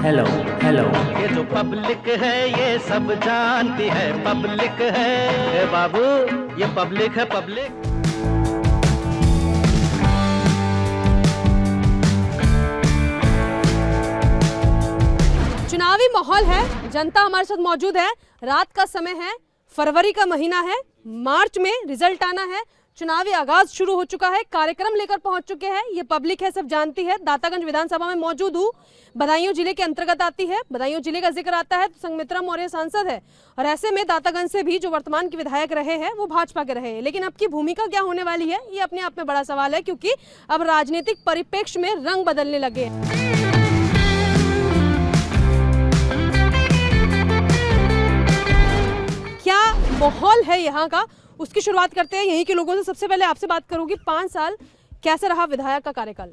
Hello hello. ये जो public है ये सब जानती है, पब्लिक है ए बाबू, ये पब्लिक है पब्लिक। चुनावी माहौल है, जनता हमारे साथ मौजूद है। रात का समय है, फरवरी का महीना है, मार्च में रिजल्ट आना है, चुनावी आगाज शुरू हो चुका है, कार्यक्रम लेकर पहुंच चुके हैं। ये पब्लिक है, सब जानती है। दातागंज विधानसभा में मौजूद हूँ, बदायूं जिले के अंतर्गत आती है। बदायूं जिले का जिक्र आता है तो संघमित्रा मौर्य सांसद है, और ऐसे में दातागंज से भी जो वर्तमान के विधायक रहे हैं वो भाजपा के रहे हैं। लेकिन अब की भूमिका क्या होने वाली है, ये अपने आप में बड़ा सवाल है, क्योंकि अब राजनीतिक परिप्रेक्ष्य में रंग बदलने लगे हैं। क्या माहौल है यहाँ का, उसकी शुरुआत करते हैं यहीं के लोगों से। सबसे पहले आपसे बात करूंगी, 5 साल कैसे रहा विधायक का कार्यकाल?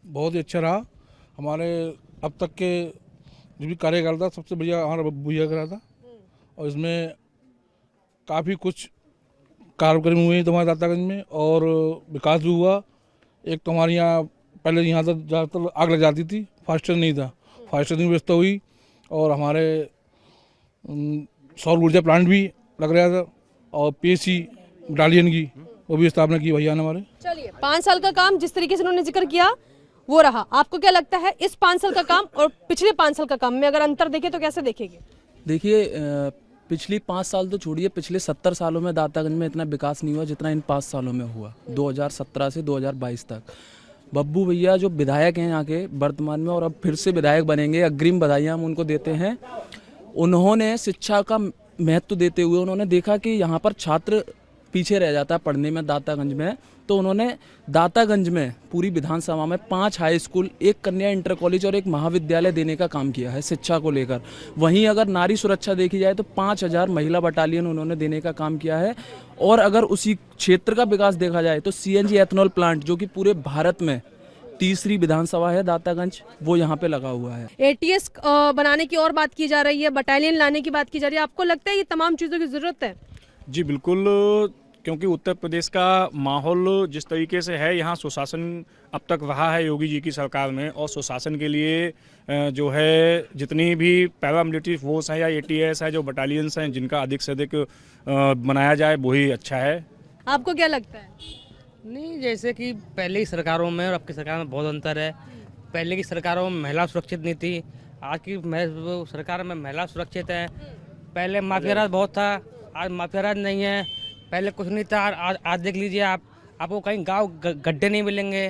बहुत ही अच्छा रहा। हमारे अब तक के जो भी कार्यकाल था सबसे बढ़िया हमारा भैया का रहा था, और इसमें काफ़ी कुछ कार्यक्रम हुए तो हमारे दातागंज में, और विकास भी हुआ। एक तो हमारे यहाँ पहले यहाँ तक ज़्यादातर आग लग जाती थी, फास्टर नहीं था, फास्टर की व्यवस्था हुई, और हमारे सौर ऊर्जा प्लांट भी लग रहा था, और पीएससी बटालियन की वो भी स्थापना की भैया ने हमारे। चलिए, 5 साल का काम जिस तरीके से उन्होंने जिक्र किया वो रहा। आपको क्या लगता है इस 5 साल का काम और पिछले 5 साल का काम में अगर अंतर देखें तो कैसे देखेंगे? देखिए, पिछली 5 साल तो छोड़िए, पिछले 70 सालों में दातागंज में इतना विकास नहीं हुआ जितना इन 5 सालों में हुआ। 2017 से 2022 तक बब्बू भैया जो विधायक हैं यहाँ के वर्तमान में, और अब फिर से विधायक बनेंगे, अग्रिम बधाइयाँ हम उनको देते हैं। उन्होंने शिक्षा का महत्व देते हुए उन्होंने देखा कि यहाँ पर छात्र पीछे रह जाता है पढ़ने में दातागंज में, तो उन्होंने दातागंज में पूरी विधानसभा में 5 हाई स्कूल, 1 कन्या इंटर कॉलेज और 1 महाविद्यालय देने का काम किया है शिक्षा को लेकर। वहीं अगर नारी सुरक्षा देखी जाए तो 5000 महिला बटालियन उन्होंने देने का काम किया है। और अगर उसी क्षेत्र का विकास देखा जाए तो CNG एथेनॉल प्लांट, जो कि पूरे भारत में तीसरी विधानसभा है दातागंज, वो यहाँ पे लगा हुआ है। ATS बनाने की और बात की जा रही है, बटालियन लाने की बात की जा रही है। आपको लगता है ये तमाम चीज़ों की ज़रूरत है? जी बिल्कुल, क्योंकि उत्तर प्रदेश का माहौल जिस तरीके से है, यहाँ सुशासन अब तक रहा है योगी जी की सरकार में, और सुशासन के लिए जो है जितनी भी पैरामिलिट्री फोर्स है या ATS है, जो बटालियंस हैं, जिनका अधिक से अधिक बनाया जाए वही अच्छा है। आपको क्या लगता है? नहीं, जैसे कि पहले की सरकारों में और अब की सरकार में बहुत अंतर है। पहले की सरकारों में महिला सुरक्षित नहीं थी, आज की सरकार में महिला सुरक्षित है। पहले माफिया राज बहुत था, आज माफिया राज नहीं है। पहले कुछ नहीं था, आज देख लीजिए आपको कहीं गांव गड्ढे नहीं मिलेंगे।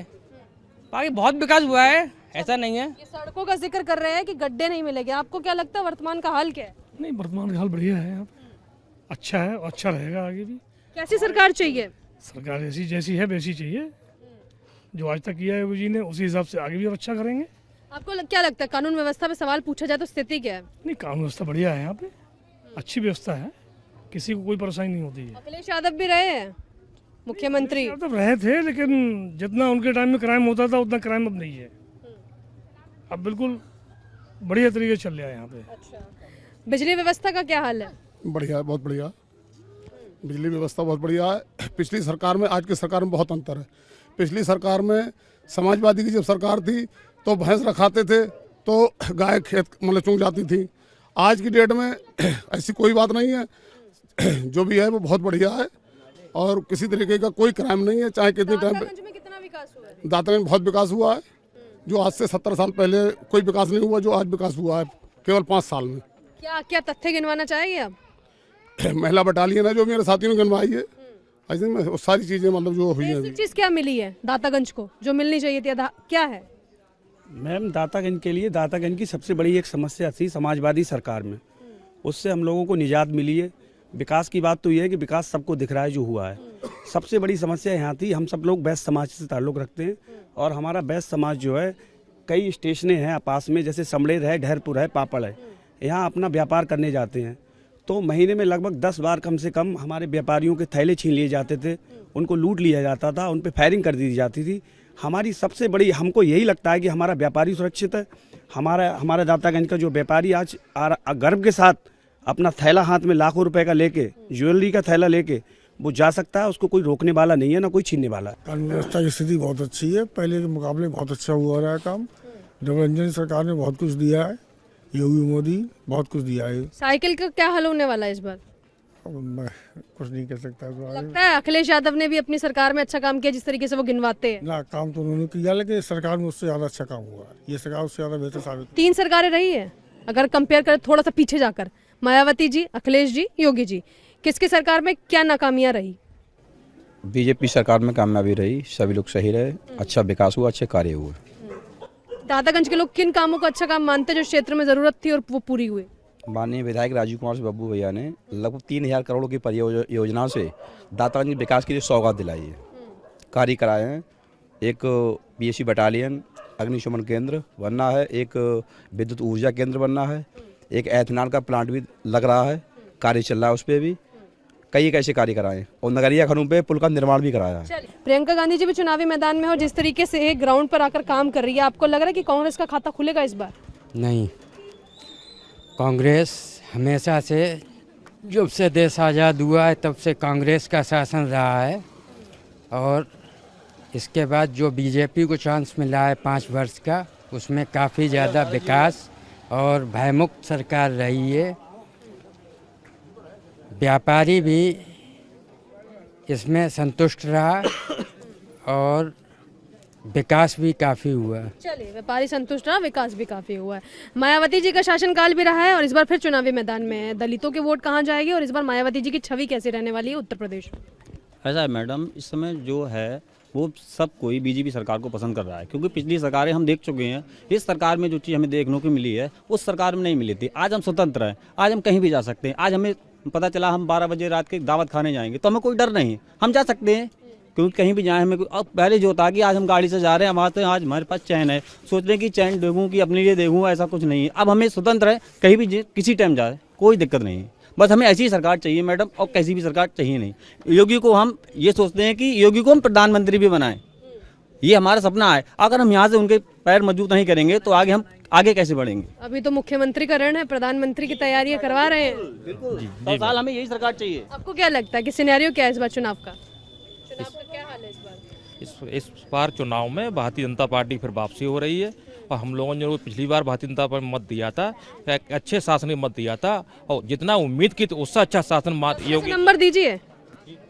बाकी बहुत विकास हुआ है, ऐसा नहीं है। ये सड़कों का जिक्र कर रहे हैं कि गड्ढे नहीं मिलेंगे, आपको क्या लगता है वर्तमान का हाल क्या है? नहीं, वर्तमान का हाल बढ़िया है, यहाँ पे अच्छा है और अच्छा रहेगा आगे भी। कैसी सरकार चाहिए? सरकार जैसी है वैसी चाहिए, जो आज तक किया है वो जी ने, उसी हिसाब से आगे भी अच्छा करेंगे। आपको क्या लगता है कानून व्यवस्था पे सवाल पूछा जाए तो स्थिति क्या है? नहीं, कानून व्यवस्था बढ़िया है, यहाँ पे अच्छी व्यवस्था है, किसी को कोई परेशानी नहीं होती है। अखिलेश यादव भी रहे हैं मुख्यमंत्री। यादव रहे थे, लेकिन जितना उनके टाइम में क्राइम होता था उतना क्राइम अब नहीं है। अब बिल्कुल बढ़िया तरीके से चल रहा है यहाँ पे। अच्छा, बिजली व्यवस्था का क्या हाल है? बढ़िया, बहुत बढ़िया। बिजली व्यवस्था बहुत बढ़िया है। पिछली सरकार में आज की सरकार में बहुत अंतर है। पिछली सरकार में समाजवादी की जब सरकार थी तो भैंस रखाते थे तो गाय खेत मतलब चूक जाती थी। आज की डेट में ऐसी कोई बात नहीं है, जो भी है वो बहुत बढ़िया है, और किसी तरीके का कोई क्राइम नहीं है। चाहे कितने टाइम पे कितना विकास हुआ है? दातागंज में बहुत विकास हुआ है, जो आज से 70 साल पहले कोई विकास नहीं हुआ, जो आज विकास हुआ है केवल 5 साल में। क्या क्या तथ्य गिनवाना चाहेंगे आप? महिला बटालियन है जो मेरे साथियों ने गिनवाई है, ऐसे में वो सारी चीज़ें मतलब जो हुई है। चीज़ क्या मिली है दातागंज को जो मिलनी चाहिए थी, क्या है? मैम, दातागंज के लिए दातागंज की सबसे बड़ी एक समस्या थी समाजवादी सरकार में, उससे हम लोगों को निजात मिली है। विकास की बात तो ये है कि विकास सबको दिख रहा है जो हुआ है। सबसे बड़ी समस्या यहाँ थी, हम सब लोग बैस समाज से ताल्लुक़ रखते हैं, और हमारा बैस समाज जो है कई स्टेशनें हैं पास में, जैसे समड़ेर है, ढहरपुर है, पापड़ है, यहाँ अपना व्यापार करने जाते हैं तो महीने में लगभग 10 बार कम से कम हमारे व्यापारियों के थैले छीन लिए जाते थे, उनको लूट लिया जाता था, उन पे फायरिंग कर दी जाती थी। हमारी सबसे बड़ी, हमको यही लगता है कि हमारा व्यापारी सुरक्षित है। हमारा दातागंज का जो व्यापारी आज गर्व के साथ अपना थैला हाथ में लाखों रुपए का लेके, ज्वेलरी का थैला लेके वो जा सकता है, उसको कोई रोकने वाला नहीं है, ना कोई छीनने वाला। कानून व्यवस्था की स्थिति बहुत अच्छी है, पहले के मुकाबले बहुत अच्छा हुआ रहा है काम। मनोरंजन सरकार ने बहुत कुछ दिया है, योगी मोदी बहुत कुछ दिया है। साइकिल का क्या हल होने वाला है इस बार? अब मैं कुछ नहीं कह सकता इस बारे में। लगता है अखिलेश यादव ने भी अपनी सरकार में अच्छा काम किया जिस तरीके से वो गिनवाते हैं? ना, काम तो उन्होंने किया, लेकिन सरकार में उससे ज़्यादा अच्छा काम हुआ है। ये सरकार उससे ज़्यादा बेहतर साबित। 3 सरकारें रही है, अगर कंपेयर करें थोड़ा सा पीछे जाकर, मायावती जी, अखिलेश जी, योगी जी, किसकी सरकार में क्या नाकामियां रही? बीजेपी सरकार में कामयाबी रही, सभी लोग सही रहे, अच्छा विकास हुआ, अच्छे कार्य हुए। दातागंज के लोग किन कामों को अच्छा काम मानते हैं जो क्षेत्र में जरूरत थी और वो पूरी हुई? माननीय विधायक राजीव कुमार बब्बू भैया ने लगभग 3000 करोड़ की परियोजनाओं से दातागंज विकास के लिए सौगात दिलाई है, कार्य कराए हैं। एक पीएसी बटालियन, अग्निशमन केंद्र बनना है, एक विद्युत ऊर्जा केंद्र बनना है, एक एथेनॉल का प्लांट भी लग रहा है, कार्य चल रहा है उस पर भी। कई ऐसे कार्य कराए और नगरिया खनूं पे पुल का निर्माण भी कराया है। प्रियंका गांधी जी भी चुनावी मैदान में हो, जिस तरीके से एक ग्राउंड पर आकर काम कर रही है, आपको लग रहा है कि कांग्रेस का खाता खुलेगा इस बार? नहीं, कांग्रेस हमेशा से, जब से देश आज़ाद हुआ है तब से कांग्रेस का शासन रहा है। और इसके बाद जो बीजेपी को चांस मिला है 5 वर्ष का, उसमें काफ़ी ज़्यादा विकास और भयमुक्त सरकार रही है। व्यापारी भी इसमें संतुष्ट रहा और विकास भी काफ़ी हुआ। चलिए, व्यापारी संतुष्ट रहा, विकास भी काफी हुआ है। मायावती जी का शासनकाल भी रहा है और इस बार फिर चुनावी मैदान में है। दलितों के वोट कहाँ जाएंगे और इस बार मायावती जी की छवि कैसी रहने वाली है उत्तर प्रदेश में? ऐसा है मैडम, इस समय जो है वो सब कोई बीजेपी सरकार को पसंद कर रहा है, क्योंकि पिछली सरकारें हम देख चुके हैं। इस सरकार में जो चीज़ हमें देखने को मिली है उस सरकार में नहीं मिली थी। आज हम स्वतंत्र हैं, आज हम कहीं भी जा सकते हैं। आज हमें पता चला हम 12 बजे रात के दावत खाने जाएंगे तो हमें कोई डर नहीं, हम जा सकते हैं, क्योंकि कहीं भी जाए हमें। अब पहले जो था कि आज हम गाड़ी से जा रहे हैं, हम आते हैं, आज हमारे पास चैन है, सोच रहे कि चैन देखूँ कि अपने लिए देखूँ, ऐसा कुछ नहीं है। अब हमें स्वतंत्र है, कहीं भी किसी टाइम जाए, कोई दिक्कत नहीं है। बस हमें ऐसी सरकार चाहिए मैडम, और कैसी भी सरकार चाहिए नहीं। योगी को हम ये सोचते हैं कि योगी को हम प्रधानमंत्री भी बनाएं, ये हमारा सपना है। अगर हम यहाँ से उनके पैर मजबूत नहीं करेंगे तो आगे हम आगे कैसे बढ़ेंगे? अभी तो मुख्यमंत्री का रण है, प्रधानमंत्री की तैयारियां करवा रहे हैं। बिल्कुल, 10 साल हमें यही सरकार चाहिए। आपको क्या लगता है कि सिनेरियो क्या है इस बार चुनाव का? चुनाव का क्या हाल है इस बार? इस बार चुनाव में भारतीय जनता पार्टी फिर वापसी हो रही है, और हम लोगों ने जो पिछली बार भारतीय जनता पार्टी मत दिया था, एक अच्छे शासन का मत दिया था, और जितना उम्मीद की तो उससे अच्छा शासन योगी नंबर दीजिए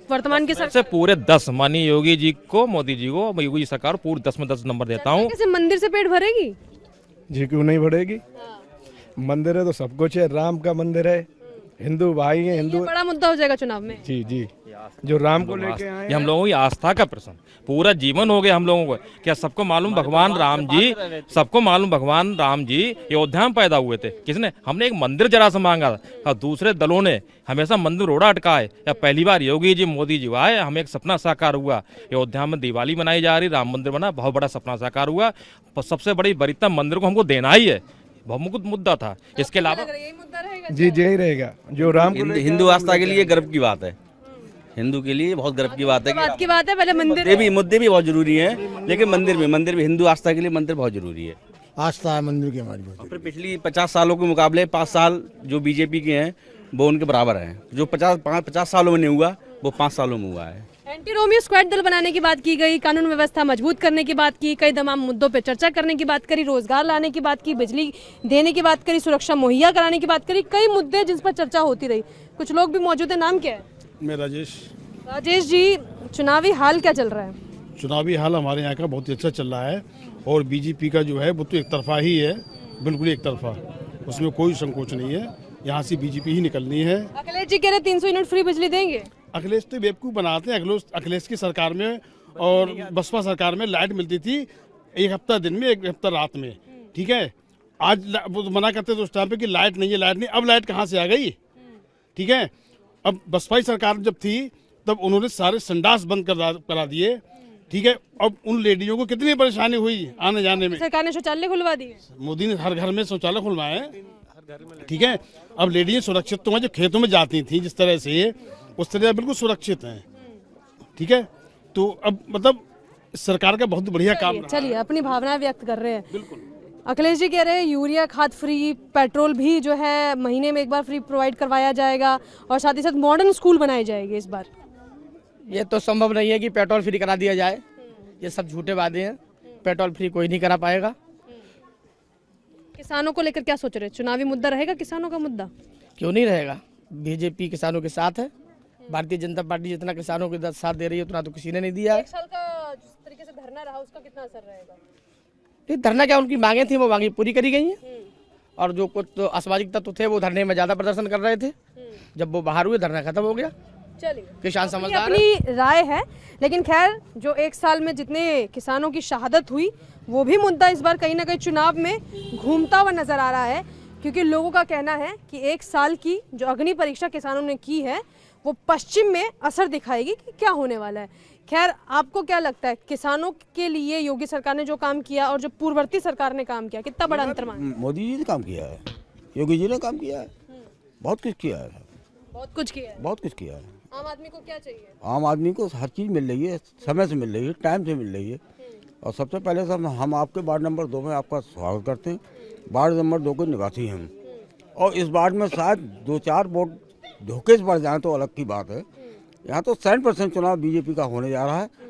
वर्तमान के से पूरे 10, माननीय योगी जी को, मोदी जी को, मैं योगी जी सरकार पूरे 10 में 10 नंबर देता हूँ। कैसे मंदिर से पेट भरेगी? जी क्यों नहीं बढ़ेगी? मंदिर है तो सब कुछ है, राम का मंदिर है, हिंदू भाई है, हिंदू बड़ा मुद्दा हो जाएगा चुनाव में। जी जी, जो राम को लेके आए ये हम लोगों की आस्था का प्रश्न पूरा जीवन हो गया हम लोगों को। क्या सबको मालूम भगवान राम जी, सबको मालूम भगवान राम जी अयोध्या में पैदा हुए थे। किसने? हमने एक मंदिर जरा सा मांगा था, और दूसरे दलों ने हमेशा मंदिर रोड़ा अटका है। या पहली बार योगी जी, मोदी जी आए, हमें एक सपना साकार हुआ, अयोध्या में दिवाली मनाई जा रही, राम मंदिर बना, बहुत बड़ा सपना साकार हुआ। सबसे बड़ी बरीतम मंदिर को हमको देना ही है, बहुत मुद्दा था। इसके अलावा जी यही रहेगा जो राम को हिंदू आस्था के लिए गर्व की बात है, हिंदू के लिए बहुत गर्व की बात है। बात की बात है, पहले मुद्दे भी बहुत जरूरी हैं, लेकिन मंदिर में हिंदू आस्था के लिए मंदिर बहुत जरूरी है। आस्था है मंदिर की हमारी। फिर पिछली 50 सालों के मुकाबले 5 साल जो बीजेपी के हैं वो उनके बराबर हैं। जो 50 सालों में नहीं हुआ वो 5 सालों में हुआ है। एंटी रोमियो स्क्वाड दल बनाने की बात की गई, कानून व्यवस्था मजबूत करने की बात की, कई तमाम मुद्दों पे चर्चा करने की बात करी, रोजगार लाने की बात की, बिजली देने की बात करी, सुरक्षा मुहैया कराने की बात करी, कई मुद्दे जिस पर चर्चा होती रही। कुछ लोग भी मौजूद है, नाम क्या है? मैं राजेश। राजेश जी, चुनावी हाल क्या चल रहा है? चुनावी हाल हमारे यहाँ का बहुत ही अच्छा चल रहा है, और बीजेपी का जो है वो तो एक तरफा ही है, बिल्कुल एक तरफा, उसमें कोई संकोच नहीं है। यहाँ से बीजेपी ही निकलनी है। अखिलेश जी कह रहे 300 यूनिट फ्री बिजली देंगे। अखिलेश तो बेवकूफ़ बनाते हैं। अखिलेश की सरकार में और बसपा सरकार में लाइट मिलती थी 1 हफ्ता दिन में, 1 हफ्ता रात में, ठीक है। आज वो मना करते थे उस टाइम पे कि लाइट नहीं है, लाइट नहीं। अब लाइट कहाँ से आ गई, ठीक है। अब बसपा सरकार जब थी तब उन्होंने सारे संडास बंद करा दिए, ठीक है। अब उन लेडियों को कितनी परेशानी हुई आने जाने में। सरकार ने शौचालय खुलवा दिए, मोदी ने हर घर में शौचालय खुलवाए, ठीक है। अब लेडियाँ सुरक्षित तो हैं, जो खेतों में जाती थी जिस तरह से, उस तरह बिल्कुल सुरक्षित हैं, ठीक है। तो अब मतलब सरकार का बहुत बढ़िया काम। चलिए, अपनी भावनाएं व्यक्त कर रहे हैं। बिल्कुल। अखिलेश जी कह रहे हैं यूरिया खाद फ्री, पेट्रोल भी जो है महीने में 1 बार फ्री प्रोवाइड करवाया जाएगा, और साथ ही साथ मॉडर्न स्कूल बनाए जाएंगे इस बार। ये तो संभव नहीं है कि पेट्रोल फ्री करा दिया जाए, ये सब झूठे वादे हैं। पेट्रोल फ्री कोई नहीं करा पाएगा। किसानों को लेकर क्या सोच रहे हैं? चुनावी मुद्दा रहेगा किसानों का मुद्दा? क्यों नहीं रहेगा? बीजेपी किसानों के साथ है। भारतीय जनता पार्टी जितना किसानों के साथ दे रही है उतना तो किसी ने नहीं दिया है। 1 साल का जिस तरीके से धरना रहा उसका कितना असर रहेगा? ये धरना क्या, उनकी मांगे थी वो मांगे पूरी करी गई हैं। और जो कुछ तो असामाजिक तत्व थे वो धरने में ज्यादा प्रदर्शन कर रहे थे। जब वो बाहर हुए धरना खत्म हो गया। चलिए, किसान समझदार अपनी राय है, लेकिन खैर जो 1 साल में जितने किसानों की शहादत हुई वो भी मुद्दा इस बार कहीं ना कहीं चुनाव में घूमता हुआ नजर आ रहा है, क्योंकि लोगों का कहना है कि 1 साल की जो अग्नि परीक्षा किसानों ने की है वो पश्चिम में असर दिखाएगी कि क्या होने वाला है। खैर, आपको क्या लगता है किसानों के लिए योगी सरकार ने जो काम किया और जो पूर्ववर्ती सरकार ने काम किया, कितना बड़ा अंतर मानते हैं? मोदी जी ने काम किया है, योगी जी ने काम किया है, बहुत कुछ किया है, बहुत कुछ किया है। बहुत कुछ किया है। आम आदमी को क्या चाहिए? आम आदमी को हर चीज़ मिल रही है, समय से मिल रही है, टाइम से मिल रही है। और सबसे पहले सब हम आपके वार्ड नंबर 2 में आपका स्वागत करते हैं। वार्ड नंबर 2 के निवासी हैं हम, और इस वार्ड में शायद 2-4 वोट धोखे से बढ़ जाए तो अलग की बात है। यहाँ तो 100% चुनाव बीजेपी का होने जा रहा है।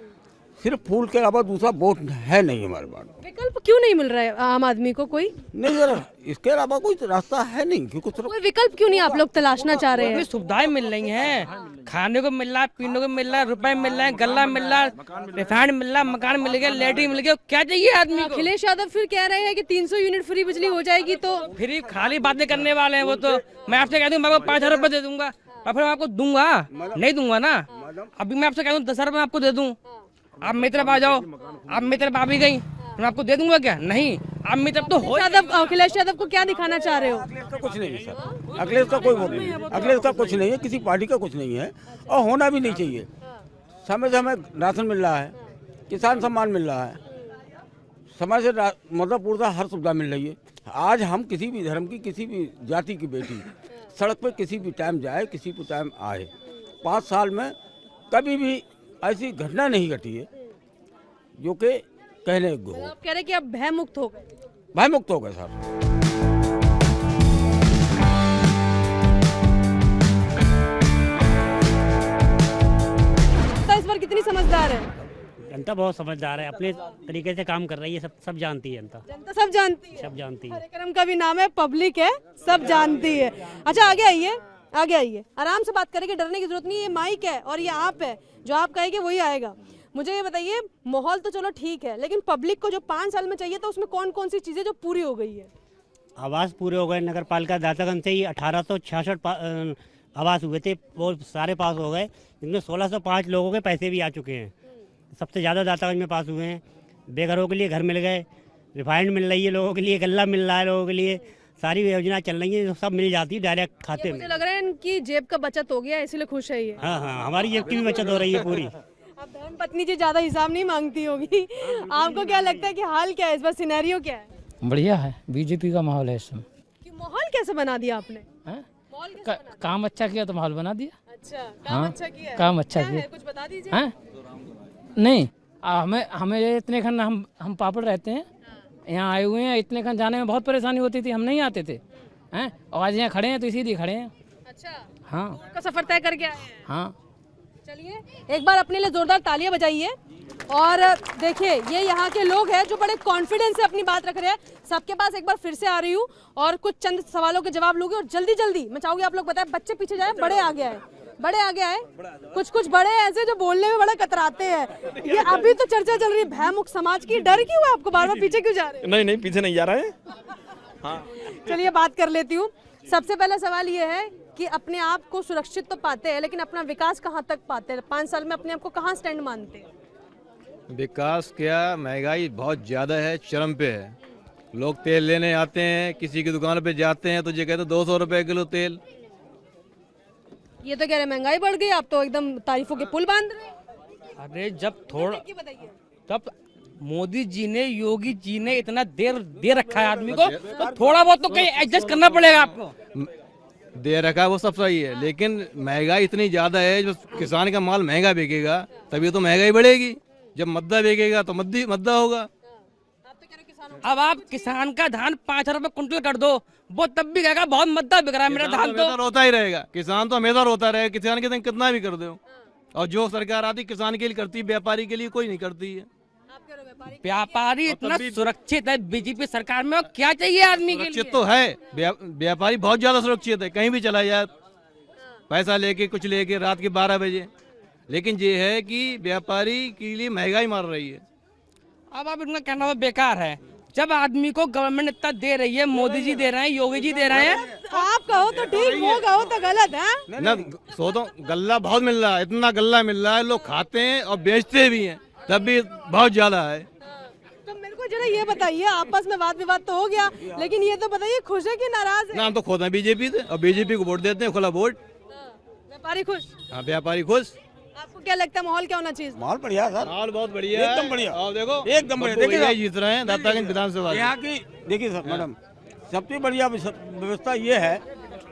सिर्फ फूल के अलावा दूसरा वोट है नहीं हमारे वार्ड में। विकल्प क्यों नहीं मिल रहा है आम आदमी को? कोई नहीं सर, इसके अलावा कोई रास्ता है नहीं, क्योंकि सिर्फ कोई विकल्प क्यों नहीं आप लोग तलाशना चाह रहे हैं? सुविधाएं मिल रही हैं, खाने को मिल रहा है, पीने को मिल रहा है, रुपए मिल रहे हैं, गल्ला मिल रहा है, रिफाइंड मिल रहा है, मकान मिल गया, लेटरिन मिल गया, क्या चाहिए आदमी को? अखिलेश यादव फिर कह रहे हैं कि 300 यूनिट फ्री बिजली हो जाएगी, तो फिर खाली बातें करने वाले हैं वो तो। मैं आपसे कह दूं मैं आपको 5,000 रुपए दे दूंगा और फिर मैं आपको दूंगा नहीं दूंगा ना। अभी मैं आपसे कह दूं 10,000 रुपए आपको दे दूं, आप मेरी तरफ आ जाओ, आप मेरी तरफ आ भी गई, मैं आपको दे दूंगा क्या? नहीं, आप मेरी तरफ तो हो। अखिलेश यादव को क्या दिखाना चाह रहे हो? कुछ नहीं है सर, अखिलेश का कोई वोट नहीं है, अखिलेश का कुछ नहीं है, किसी पार्टी का कुछ नहीं है, और होना भी नहीं चाहिए। समय से हमें राशन मिल रहा है, किसान सम्मान मिल रहा है, समय से मतलब पूरा हर सुविधा मिल रही है। आज हम किसी भी धर्म की, किसी भी जाति की बेटी सड़क पर किसी भी टाइम जाए, किसी भी टाइम आए, 5 साल में कभी भी ऐसी घटना नहीं घटी है जो कि कहने को हो। आप कह रहे हैं कि अब भय मुक्त हो गए? भय मुक्त हो गए सर। इस बार कितनी समझदार है? जनता बहुत समझदार है, अपने तरीके से काम कर रही है, सब जानती है जनता, जनता सब जानती है। सब जानती है। कार्यक्रम का भी नाम है पब्लिक है, सब जानती है। अच्छा, आगे आइए, आगे आइए, आराम से बात करेंगे, डरने की जरूरत नहीं है। ये माइक है और ये आप है, जो आप कहेंगे वही आएगा। मुझे ये बताइए, माहौल तो चलो ठीक है, लेकिन पब्लिक को जो 5 साल में चाहिए था उसमें कौन कौन सी चीजें जो पूरी हो गई है? आवास पूरे हो गए, नगर पालिका दातागंज से ही 1866 आवास हुए थे, वो सारे पास हो गए, जिनमें 1605 लोगों के पैसे भी आ चुके हैं। सबसे ज़्यादा दातागंज में पास हुए हैं। बेघरों के लिए घर मिल गए, रिफाइंड मिल रही है लोगों के लिए, गल्ला मिल रहा है लोगों के लिए, सारी योजना चल रही है, सब मिल जाती है डायरेक्ट खाते में। मुझे लग रहा है इनकी जेब का बचत हो गया, इसीलिए खुश है ये। हाँ हाँ, हमारी जेब की भी बचत हो रही है पूरी। अब धर्म पत्नी जी ज्यादा हिसाब नहीं मांगती होगी। आपको क्या लगता है कि हाल क्या है इस बार, सिनेरियो क्या है? बढ़िया है, बीजेपी का माहौल है इस समय। कि माहौल कैसे बना दिया आपने? हैं? माहौल कैसे बना काम अच्छा किया तो माहौल बना दिया। दिया? अच्छा, काम हाँ, अच्छा किया है? काम अच्छा क्या किया। है? कुछ बता दीजिए। हैं? नहीं, हमें ये इतने खंड हम पापड़ रहते हैं, यहाँ आए हुए हैं, इतने खंड जाने में बहुत परेशानी होती थी, हम नहीं आते थे हैं, और आज यहाँ खड़े हैं तो इसीलिए खड़े हैं। अच्छा, हाँ दूर का सफर तय करके आए हैं। हाँ। चलिए, एक बार अपने लिए जोरदार तालियां बजाइए। और देखिए, ये यहाँ के लोग हैं जो बड़े कॉन्फिडेंस से अपनी बात रख रहे हैं। सबके पास एक बार फिर से आ रही हूँ और कुछ चंद सवालों के जवाब लूंगी, और जल्दी जल्दी मैं चाहूंगी आप लोग बताएं। बच्चे पीछे जाए, बड़े आगे आए, बड़े आगे आए। कुछ बड़े ऐसे जो बोलने में बड़ा कतराते हैं। ये अभी तो चर्चा चल रही है भयमुक्त समाज की, डर क्यों है आपको? बार बार पीछे क्यों जा रहे हैं? नहीं पीछे नहीं जा रहा है। हाँ, चलिए बात कर लेती हूँ। सबसे पहला सवाल ये है कि अपने आप को सुरक्षित तो पाते हैं, लेकिन अपना विकास कहाँ तक पाते हैं? 5 साल में अपने आप को कहाँ स्टैंड मानते हैं? विकास क्या, महंगाई बहुत ज़्यादा है, चरम पे है। लोग तेल लेने आते हैं, किसी की दुकान पे जाते हैं तो ये कहते हैं 200 रुपए किलो तेल। ये तो कह रहे महंगाई बढ़ गई, आप तो एकदम तारीफों के पुल बांध रहे हैं। अरे जब थोड़ा, बताइए। तब मोदी जी ने, योगी जी ने इतना देर दे रखा है आदमी को, तो थोड़ा बहुत तो कहीं एडजस्ट करना पड़ेगा आपको। दे रखा है वो सब सही है, लेकिन महंगाई इतनी ज़्यादा है, जो किसान का माल महंगा बिकेगा तभी तो महंगाई बढ़ेगी। जब मद्दा बिकेगा तो मद्दा होगा। अब आप किसान का धान 5 रुपए कुंटल कर दो, वो तब भी कहेगा बहुत मद्दा बिक रहा है मेरा धान। तो रोता ही रहेगा, किसान तो हमेशा रोता रहेगा, किसान के कितना भी कर दो। और जो सरकार आती किसान के लिए करती, व्यापारी के लिए कोई नहीं करती है। व्यापारी इतना सुरक्षित है बीजेपी सरकार में, और क्या चाहिए आदमी के लिए? सुरक्षित तो है, व्यापारी बहुत ज्यादा सुरक्षित है, कहीं भी चला जाए पैसा लेके कुछ लेके रात के 12 बजे। लेकिन ये है कि व्यापारी के लिए महंगाई मार रही है। अब आप इतना कहना बेकार है, जब आदमी को गवर्नमेंट इतना दे रही है, मोदी जी दे रहे हैं, योगी जी दे रहे हैं। आप कहो तो ठीक, वो कहो तो गलत है ना। सो तो गल्ला बहुत मिल रहा है, इतना गल्ला मिल रहा है, लोग खाते हैं और बेचते भी हैं, तब भी बहुत ज्यादा है। तो मेरे को जरा ये बताइए, आपस में वाद विवाद तो हो गया, लेकिन ये तो बताइए खुश है कि नाराज है? ना, हम तो खुद हैं बीजेपी से और बीजेपी को वोट देते हैं, खुला वोट। व्यापारी खुश? हाँ, व्यापारी खुश। आपको क्या लगता है माहौल क्या होना चाहिए? माहौल बढ़िया सर, माहौल बहुत बढ़िया है, एकदम बढ़िया। और देखो एकदम बढ़िया। देखिए जीत रहे हैं दातागंज विधानसभा यहाँ की, देखिए सर मैडम, सबसे बढ़िया व्यवस्था ये है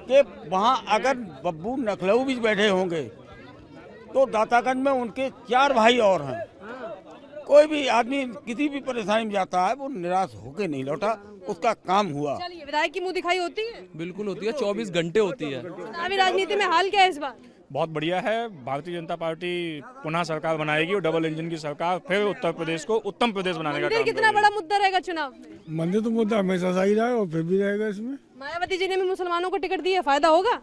कि वहाँ अगर बब्बू नखलऊ भी बैठे होंगे तो दातागंज में उनके 4 भाई और हैं। कोई भी आदमी किसी भी परेशानी में जाता है वो निराश होके नहीं लौटा, उसका काम हुआ। चलिए, विधायक की मुंह दिखाई होती है? बिल्कुल होती है, 24 घंटे होती है। चुनावी राजनीति में हाल क्या है इस बार? बहुत बढ़िया है। भारतीय जनता पार्टी पुनः सरकार बनाएगी और डबल इंजन की सरकार, फिर उत्तर प्रदेश को उत्तम प्रदेश बनाने का मंदिर काम कितना बड़ा मुद्दा रहेगा चुनाव में? मंदिर तो मुद्दा हमेशा सही रहा है और फिर भी रहेगा इसमें। मायावती जी ने भी मुसलमानों को टिकट दी है, फायदा होगा?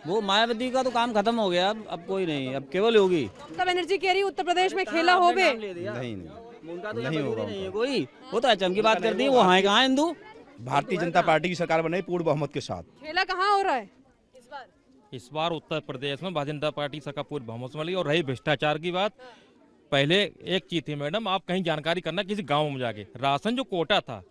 वो मायावती का तो काम खत्म हो गया, अब कोई नहीं, अब केवल योगी। ममता बनर्जी कह रही उत्तर प्रदेश में खेला होबे। नहीं होगा कोई, वो तो अचम की बात करती है, वो हाँ कहाँ हिंदू। भारतीय जनता पार्टी की सरकार बने पूर्ण बहुमत के साथ। खेला कहाँ हो रहा है इस बार? इस बार उत्तर प्रदेश में भारतीय जनता पार्टी सरकार पूरी बहुमत से मिली। और रही भ्रष्टाचार की बात, पहले एक चीज थी मैडम, आप कहीं जानकारी करना किसी गांव में जाके, राशन जो कोटा था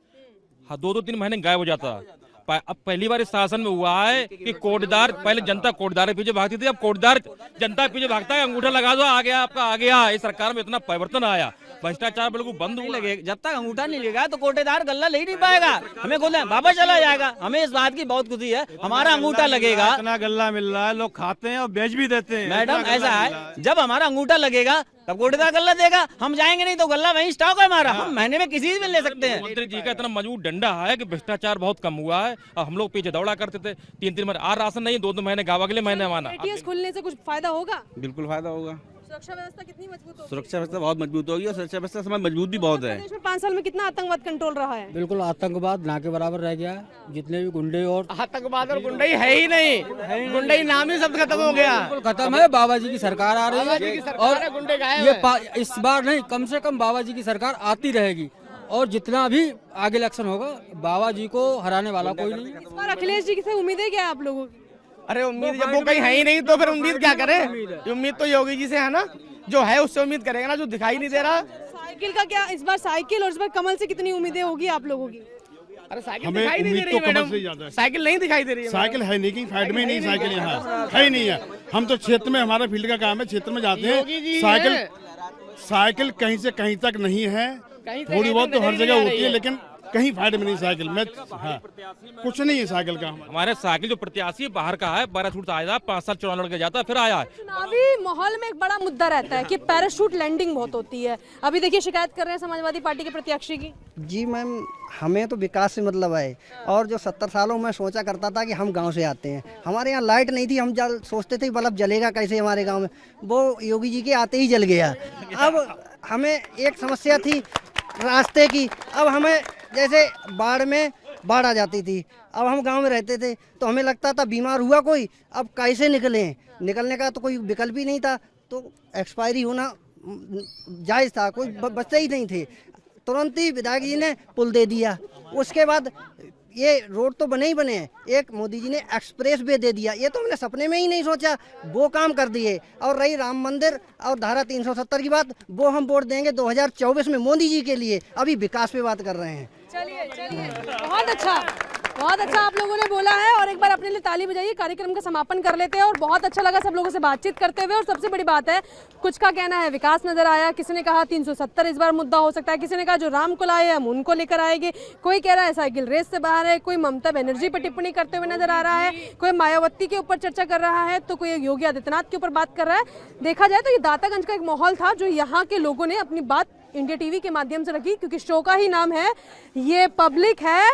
2-3 महीने गायब हो जाता था। अब पहली बार इस शासन में हुआ है कि कोटदार, पहले जनता कोटदार के पीछे भागती थी, अब कोटदार जनता के पीछे भागता है। अंगूठा लगा दो, आ गया आपका, आ गया। इस सरकार में इतना परिवर्तन आया, भ्रष्टाचार बिल्कुल बंद हुआ। लगे जब तक अंगूठा नहीं लगेगा तो कोटेदार गल्ला ले नहीं पाएगा, हमें खुद बाबा चला जाएगा। हमें इस बात की बहुत खुशी है, हमारा अंगूठा लगेगा। इतना गल्ला मिल रहा है, लोग खाते हैं और बेच भी देते हैं। मैडम ऐसा है, जब हमारा अंगूठा लगेगा तब कोटेदार गल्ला देगा, हम जाएंगे नहीं तो गल्ला वहीं स्टॉक है हमारा, हम महीने में किसी से ले सकते हैं। मंत्री जी का इतना मजबूत डंडा है कि भ्रष्टाचार बहुत कम हुआ है। और हम लोग पीछे दौड़ा करते थे, 3-3 महीने आ राशन नहीं, 2-2 महीने गाँव, अगले महीने माना। ATS खुलने से कुछ फायदा होगा? बिल्कुल फायदा होगा। सुरक्षा व्यवस्था कितनी मजबूत होगी? सुरक्षा व्यवस्था बहुत मजबूत होगी और सुरक्षा व्यवस्था समय मजबूत भी बहुत है। देश में 5 साल में कितना आतंकवाद कंट्रोल रहा है? बिल्कुल आतंकवाद ना के बराबर रह गया। जितने भी गुंडे और आतंकवाद और गुंडई है ही नहीं, गुंडई नाम ही सब खत्म हो गया। खत्म है। बाबा जी की सरकार आ रही है और गुंडे गायब ये इस बार नहीं, कम से कम बाबा जी की सरकार आती रहेगी। और जितना भी आगे इलेक्शन होगा, बाबा जी को हराने वाला कोई नहीं। इस बार अखिलेश जी से उम्मीदें क्या है आप लोगों की? अरे उम्मीद जब वो कहीं है ही नहीं तो फिर उम्मीद क्या करें? उम्मीद तो योगी जी से है ना, जो है उससे उम्मीद करेगा ना, जो दिखाई नहीं दे रहा। साइकिल का क्या इस बार, साइकिल और इस बार कमल से कितनी उम्मीदें होगी आप लोगों की? अरे साइकिल दिखाई नहीं दे रही है मैडम, साइकिल नहीं दिखाई दे रही है। साइकिल है नहीं, कहीं साइड में नहीं साइकिल, यहाँ है ही नहीं है। हम तो क्षेत्र में, हमारा फील्ड का काम है, क्षेत्र में जाते हैं, साइकिल कहीं से कहीं तक नहीं है, थोड़ी बहुत तो हर जगह होती है, लेकिन कहीं फायदे में नहीं साइकिल में। हाँ, कुछ नहीं है साइकिल का। हमारे साइकिल जो प्रत्याशी बाहर का है, पैराशूट से आया, 5 साल चुनाव लड़के जाता है, फिर आया है। चुनावी माहौल में एक बड़ा मुद्दा रहता है कि पैराशूट लैंडिंग बहुत होती है। अभी देखिए शिकायत कर रहे हैं समाजवादी पार्टी के प्रत्याशी की। जी मैम, हमें तो विकास से मतलब है। और जो 70 सालों में सोचा करता था कि हम गांव से आते हैं, हमारे यहाँ लाइट नहीं थी, हम सोचते थे बल्ब जलेगा कैसे हमारे गांव में, वो योगी जी के आते ही जल गया। अब हमें एक समस्या थी रास्ते की, अब हमें जैसे बाढ़ में बाढ़ आ जाती थी, अब हम गांव में रहते थे तो हमें लगता था बीमार हुआ कोई, अब कैसे निकलें, निकलने का तो कोई विकल्प ही नहीं था, तो एक्सपायरी होना जायज़ था, कोई बच्चे ही नहीं थे। तुरंत ही विधायक जी ने पुल दे दिया, उसके बाद ये रोड तो बने ही बने हैं, एक मोदी जी ने एक्सप्रेस वे दे दिया, ये तो हमने सपने में ही नहीं सोचा, वो काम कर दिए। और रही राम मंदिर और धारा 370 की बात, वो हम वोट देंगे 2024 में मोदी जी के लिए, अभी विकास पे बात कर रहे हैं। चलिए बहुत अच्छा आप लोगों ने बोला है, और एक बार अपने लिए ताली बजाइए। कार्यक्रम का समापन कर लेते हैं, और बहुत अच्छा लगा सब लोगों से बातचीत करते हुए। और सबसे बड़ी बात है, कुछ का कहना है विकास नजर आया, किसी ने कहा 370 इस बार मुद्दा हो सकता है, किसी ने कहा जो राम को लाए हम उनको लेकर आएंगे, कोई कह रहा है साइकिल रेस से बाहर है, कोई ममता बनर्जी पर टिप्पणी करते हुए नजर आ रहा है, कोई मायावती के ऊपर चर्चा कर रहा है, तो कोई योगी आदित्यनाथ के ऊपर बात कर रहा है। देखा जाए तो ये दातागंज का एक माहौल था जो यहाँ के लोगों ने अपनी बात इंडिया टीवी के माध्यम से रखी, क्योंकि शो का ही नाम है ये पब्लिक है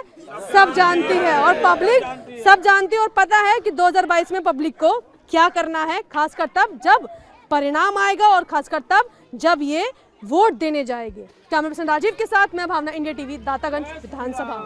सब जानती है, और पब्लिक सब जानती है और पता है कि 2022 में पब्लिक को क्या करना है, खासकर तब जब परिणाम आएगा और खासकर तब जब ये वोट देने जाएंगे। कैमरा पर्सन राजीव के साथ मैं भावना, इंडिया टीवी, दातागंज विधानसभा।